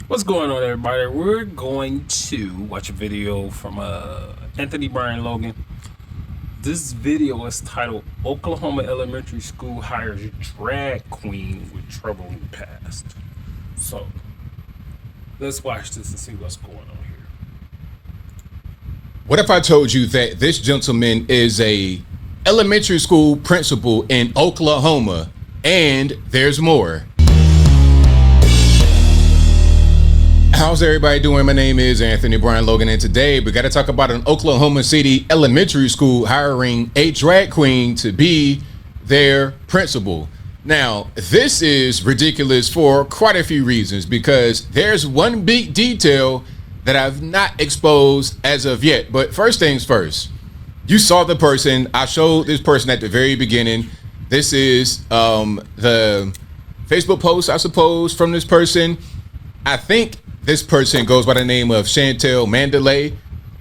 What's going on, everybody? We're going to watch a video from Anthony Brian Logan. This video is titled Oklahoma Elementary School Hires Drag Queen with Troubling Past. So let's watch this and see what's going on here. What if I told you that this gentleman is a elementary school principal in Oklahoma, and there's more? How's everybody doing? My name is Anthony Brian Logan, and today we got to talk about an Oklahoma City elementary school hiring a drag queen to be their principal. Now, this is ridiculous for quite a few reasons, because there's one big detail that I've not exposed as of yet. But first things first, you saw the person. I showed this person at the very beginning. This is the Facebook post, I suppose, from this person. I think this person goes by the name of Chantel Mandalay,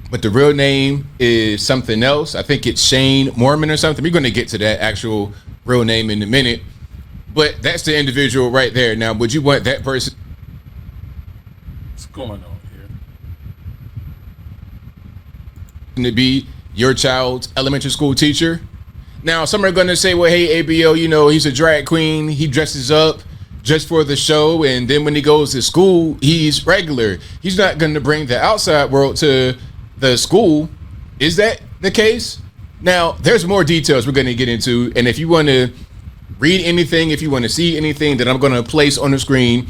but the real name is something else. I think it's Shane Mormon or something. We're going to get to that actual real name in a minute. But that's the individual right there. Now, would you want that person? What's going on here? To be your child's elementary school teacher? Now, some are going to say, well, hey, ABL, you know, he's a drag queen. He dresses up just for the show, and then when he goes to school, he's regular. He's not going to bring the outside world to the school. Is that the case? Now, there's more details we're going to get into, and if you want to read anything, if you want to see anything that I'm going to place on the screen,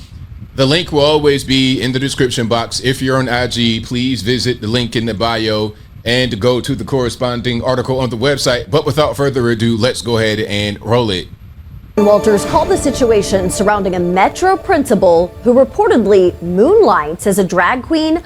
the link will always be in the description box. If you're on IG, please visit the link in the bio and go to the corresponding article on the website. But without further ado, let's go ahead and roll it. Walters called the situation surrounding a Metro principal who reportedly moonlights as a drag queen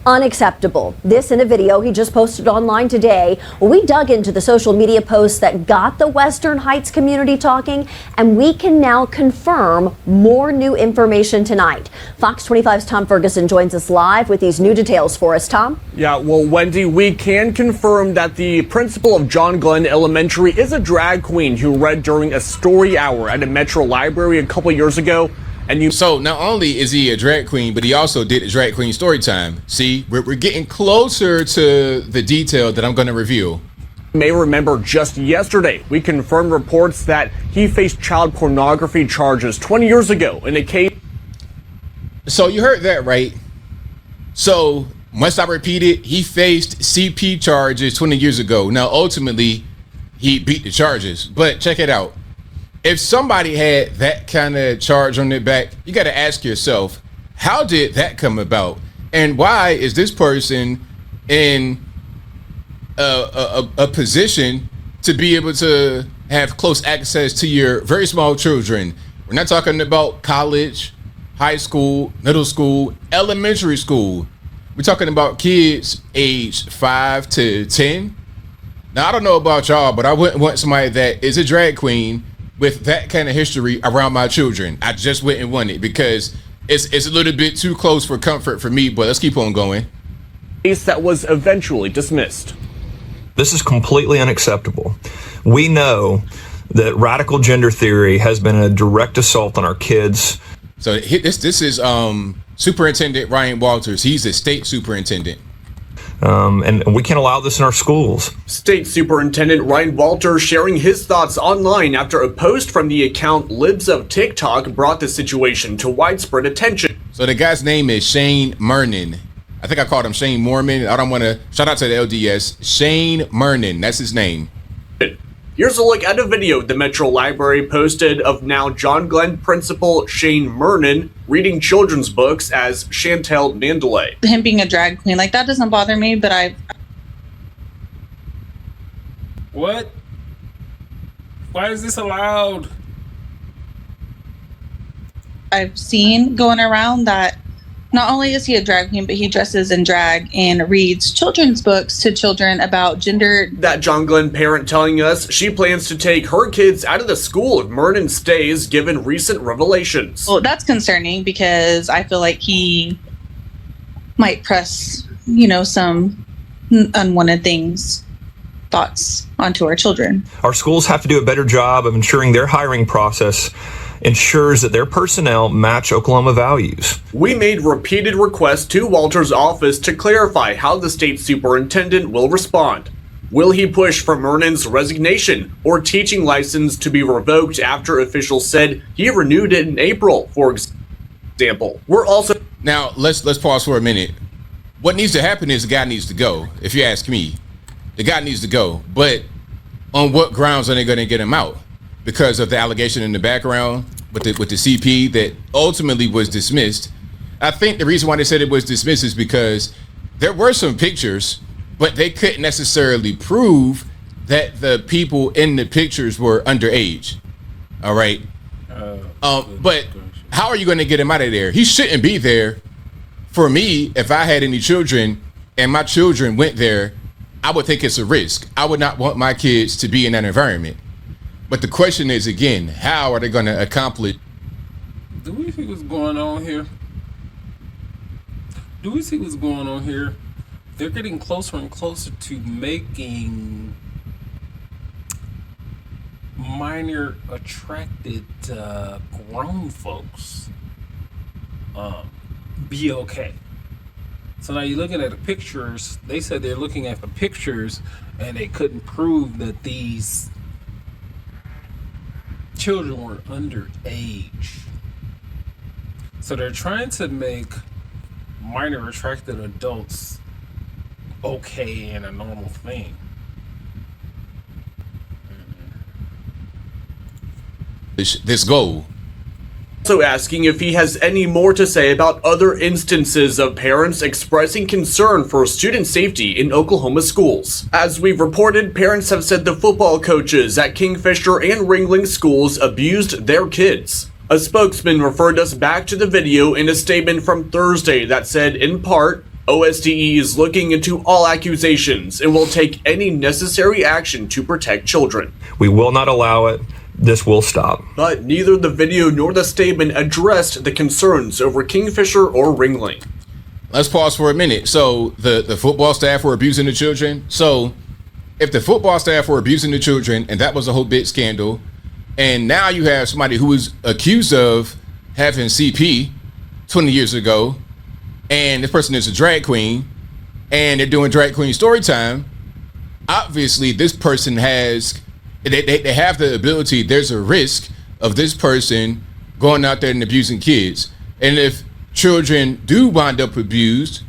unacceptable. This in a video he just posted online today. We dug into the social media posts that got the Western Heights community talking, and we can now confirm more new information tonight. Fox 25's Tom Ferguson joins us live with these new details for us. Tom? Yeah, well, Wendy, we can confirm that the principal of John Glenn Elementary is a drag queen who read during a story hour at a Metro library a couple years ago. And So not only is he a drag queen, but he also did a drag queen story time. See, we're getting closer to the detail that I'm going to reveal. You may remember just yesterday, we confirmed reports that he faced child pornography charges 20 years ago in a case. So you heard that right. So must I repeat it? He faced CP charges 20 years ago. Now, ultimately, he beat the charges. But check it out. If somebody had that kind of charge on their back, you got to ask yourself, how did that come about? And why is this person in a position to be able to have close access to your very small children? We're not talking about college, high school, middle school, elementary school. We're talking about kids aged 5 to 10. Now, I don't know about y'all, but I wouldn't want somebody that is a drag queen with that kind of history around my children. I just wouldn't want it, because it's a little bit too close for comfort for me. But let's keep on going. Case that was eventually dismissed. This is completely unacceptable. We know that radical gender theory has been a direct assault on our kids. So this is Superintendent Ryan Walters. He's a state superintendent. And we can't allow this in our schools. State Superintendent Ryan Walters sharing his thoughts online after a post from the account Libs of TikTok brought the situation to widespread attention. So the guy's name is Shane Mernon. I think I called him Shane Mormon. I don't want to shout out to the LDS. Shane Mernon, that's his name. Here's a look at a video the Metro Library posted of now John Glenn principal Shane Mernon reading children's books as Chantel Mandalay. Him being a drag queen, like, that doesn't bother me, but What? Why is this allowed? I've seen going around that not only is he a drag queen, but he dresses in drag and reads children's books to children about gender. That John Glenn parent telling us she plans to take her kids out of the school if Mernon stays, given recent revelations. Well, that's concerning, because I feel like he might press, some unwanted thoughts onto our children. Our schools have to do a better job of ensuring their hiring process ensures that their personnel match Oklahoma values. We made repeated requests to Walter's office to clarify how the state superintendent will respond. Will he push for Mernan's resignation or teaching license to be revoked after officials said he renewed it in April, for example? We're also... Now, let's pause for a minute. What needs to happen is the guy needs to go. If you ask me, the guy needs to go. But on what grounds are they going to get him out? Because of the allegation in the background with the CP that ultimately was dismissed. I think the reason why they said it was dismissed is because there were some pictures, but they couldn't necessarily prove that the people in the pictures were underage. All right. But how are you going to get him out of there? He shouldn't be there. For me, if I had any children and my children went there, I would think it's a risk. I would not want my kids to be in that environment. But the question is, again, how are they going to accomplish? Do we see what's going on here? Do we see what's going on here? They're getting closer and closer to making minor attracted grown folks be okay. So now you're looking at the pictures. They said they're looking at the pictures and they couldn't prove that these children were underage. So they're trying to make minor attracted adults okay and a normal thing. This goal. Also asking if he has any more to say about other instances of parents expressing concern for student safety in Oklahoma schools. As we've reported, parents have said the football coaches at Kingfisher and Ringling schools abused their kids. A spokesman referred us back to the video in a statement from Thursday that said, in part, OSDE is looking into all accusations and will take any necessary action to protect children. We will not allow it. This will stop. But neither the video nor the statement addressed the concerns over Kingfisher or Ringling. Let's pause for a minute. So the football staff were abusing the children. So if the football staff were abusing the children and that was a whole big scandal, and now you have somebody who was accused of having CP 20 years ago, and this person is a drag queen, and they're doing drag queen story time, obviously this person has... They have the ability. There's a risk of this person going out there and abusing kids. And if children do wind up abused,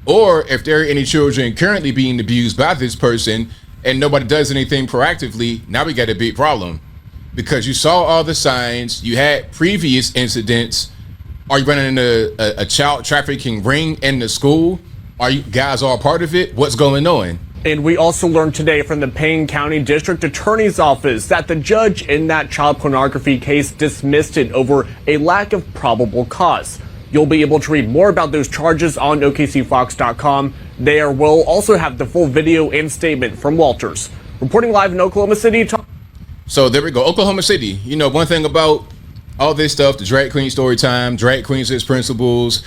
or if there are any children currently being abused by this person and nobody does anything proactively, now we got a big problem. Because you saw all the signs, you had previous incidents. Are you running a child trafficking ring in the school? Are you guys all part of it? What's going on? And we also learned today from the Payne County District Attorney's Office that the judge in that child pornography case dismissed it over a lack of probable cause. You'll be able to read more about those charges on OKCFox.com. There we'll also have the full video and statement from Walters. Reporting live in Oklahoma City. So there we go, Oklahoma City. You know, one thing about all this stuff, the drag queen story time, drag queens as principals,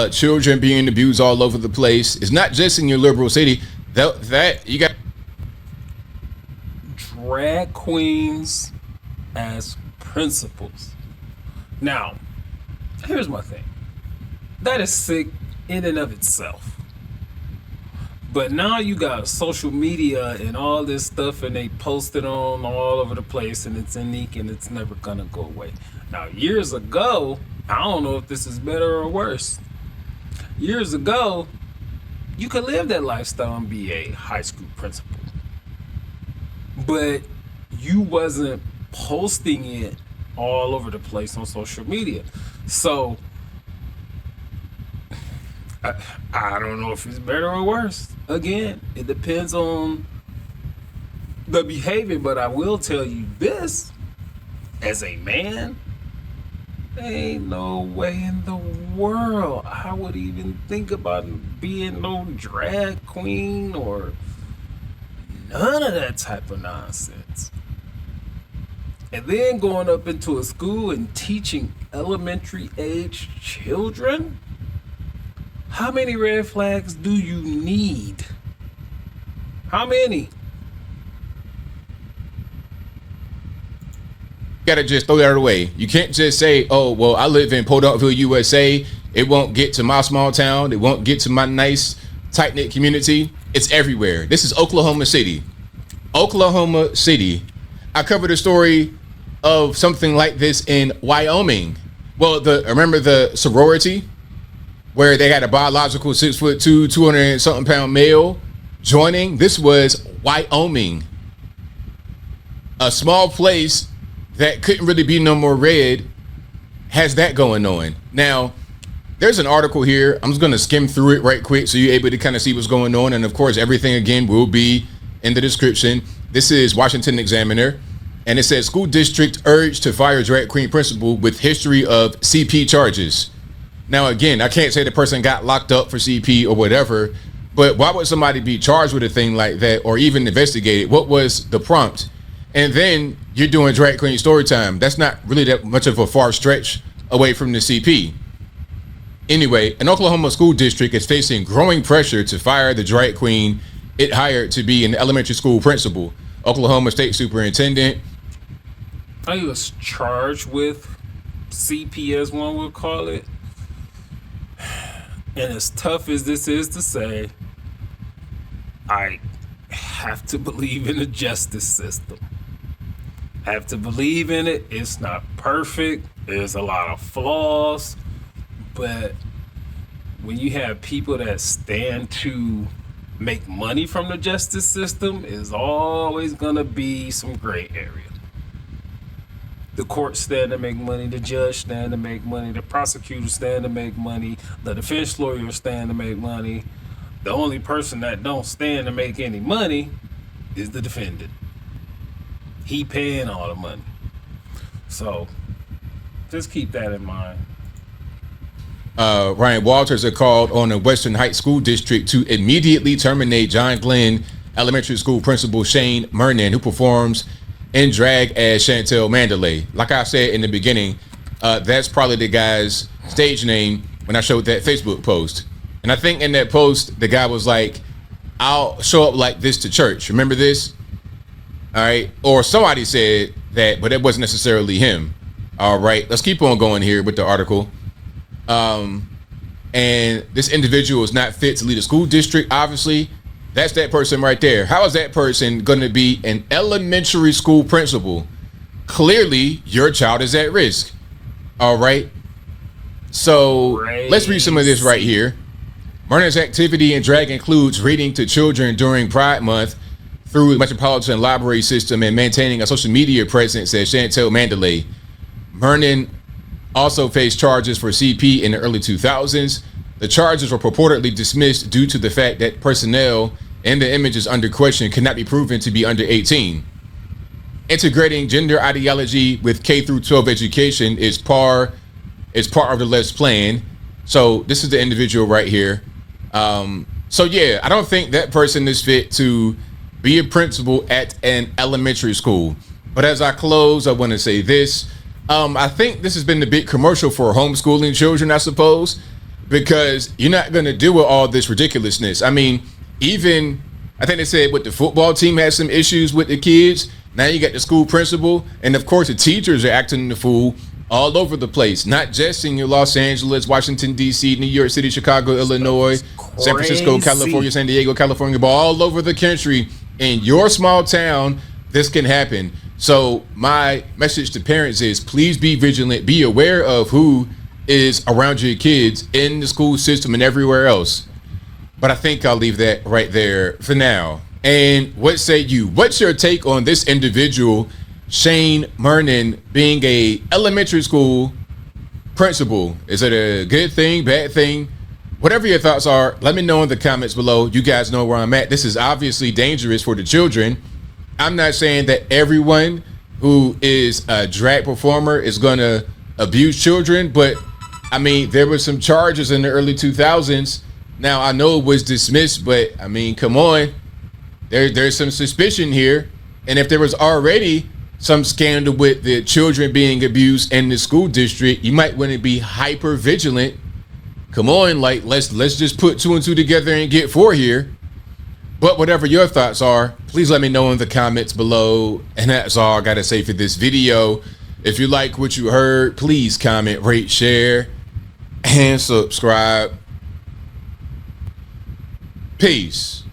children being abused all over the place. It's not just in your liberal city. That you got drag queens as principals. Now, here's my thing. That is sick in and of itself. But now you got social media and all this stuff, and they post it on all over the place, and it's unique, and it's never gonna go away. Now, years ago, I don't know if this is better or worse. Years ago, you could live that lifestyle and be a high school principal, but you wasn't posting it all over the place on social media. So I don't know if it's better or worse. Again, it depends on the behavior, but I will tell you this, as a man, ain't no way in the world I would even think about being no drag queen or none of that type of nonsense. And then going up into a school and teaching elementary age children? How many red flags do you need? How many? gotta just throw that away. You can't just say, oh, well, I live in Podonkville, USA. It won't get to my small town. It won't get to my nice, tight-knit community. It's everywhere. This is Oklahoma City. Oklahoma City. I covered a story of something like this in Wyoming. Well, remember the sorority where they had a biological 6'2", 200-something pound male joining? This was Wyoming. A small place that couldn't really be no more red has that going on. Now, there's an article here. I'm just going to skim through it right quick so you're able to kind of see what's going on. And of course, everything again will be in the description. This is Washington Examiner. And it says, school district urged to fire drag queen principal with history of CP charges. Now, again, I can't say the person got locked up for CP or whatever, but why would somebody be charged with a thing like that or even investigated? What was the prompt? And then you're doing drag queen story time. That's not really that much of a far stretch away from the CP. Anyway, an Oklahoma school district is facing growing pressure to fire the drag queen it hired to be an elementary school principal. Oklahoma State Superintendent. I was charged with CP, as one would call it. And as tough as this is to say, I have to believe in the justice system. Have to believe in it. It's not perfect. There's a lot of flaws. But when you have people that stand to make money from the justice system, is always gonna be some gray area. The courts stand to make money, the judge stand to make money, the prosecutors stand to make money, the defense lawyers stand to make money. The only person that don't stand to make any money is the defendant. He paying all the money. So just keep that in mind. Ryan Walters had called on the Western Heights School District to immediately terminate John Glenn Elementary School Principal Shane Mernon, who performs in drag as Chantel Mandalay. Like I said in the beginning, that's probably the guy's stage name when I showed that Facebook post. And I think in that post, the guy was like, I'll show up like this to church. Remember this? All right. Or somebody said that, but it wasn't necessarily him. All right. Let's keep on going here with the article. And this individual is not fit to lead a school district. Obviously, that's that person right there. How is that person going to be an elementary school principal? Clearly, your child is at risk. All right. So let's read some of this right here. Mernon's activity in drag includes reading to children during Pride Month through the Metropolitan Library System and maintaining a social media presence as Chantel Mandalay. Mernon also faced charges for CP in the early 2000s. The charges were purportedly dismissed due to the fact that personnel in the images under question cannot be proven to be under 18. Integrating gender ideology with K through 12 education is part of the LEFT's plan. So this is the individual right here. So yeah, I don't think that person is fit to be a principal at an elementary school. But as I close, I want to say this. I think this has been the big commercial for homeschooling children, I suppose, because you're not going to deal with all this ridiculousness. I mean, even I think they said what the football team has some issues with the kids. Now you got the school principal, and of course the teachers are acting the fool all over the place, not just in your Los Angeles, Washington, D.C., New York City, Chicago, Illinois, San Francisco, California, San Diego, California, but all over the country. In your small town, this can happen. So my message to parents is please be vigilant, be aware of who is around your kids in the school system and everywhere else. But I think I'll leave that right there for now. And what say you? What's your take on this individual, Shane Mernon, being a elementary school principal? Is it a good thing, bad thing? Whatever your thoughts are, let me know in the comments below. You guys know where I'm at. This is obviously dangerous for the children. I'm not saying that everyone who is a drag performer is going to abuse children, but I mean, there were some charges in the early 2000s. Now, I know it was dismissed, but I mean, come on. There's some suspicion here. And if there was already some scandal with the children being abused in the school district, you might want to be hyper vigilant. Come on, like let's just put 2 and 2 together and get 4 here. But whatever your thoughts are, please let me know in the comments below. And that's all I gotta say for this video. If you like what you heard, please comment, rate, share, and subscribe. Peace.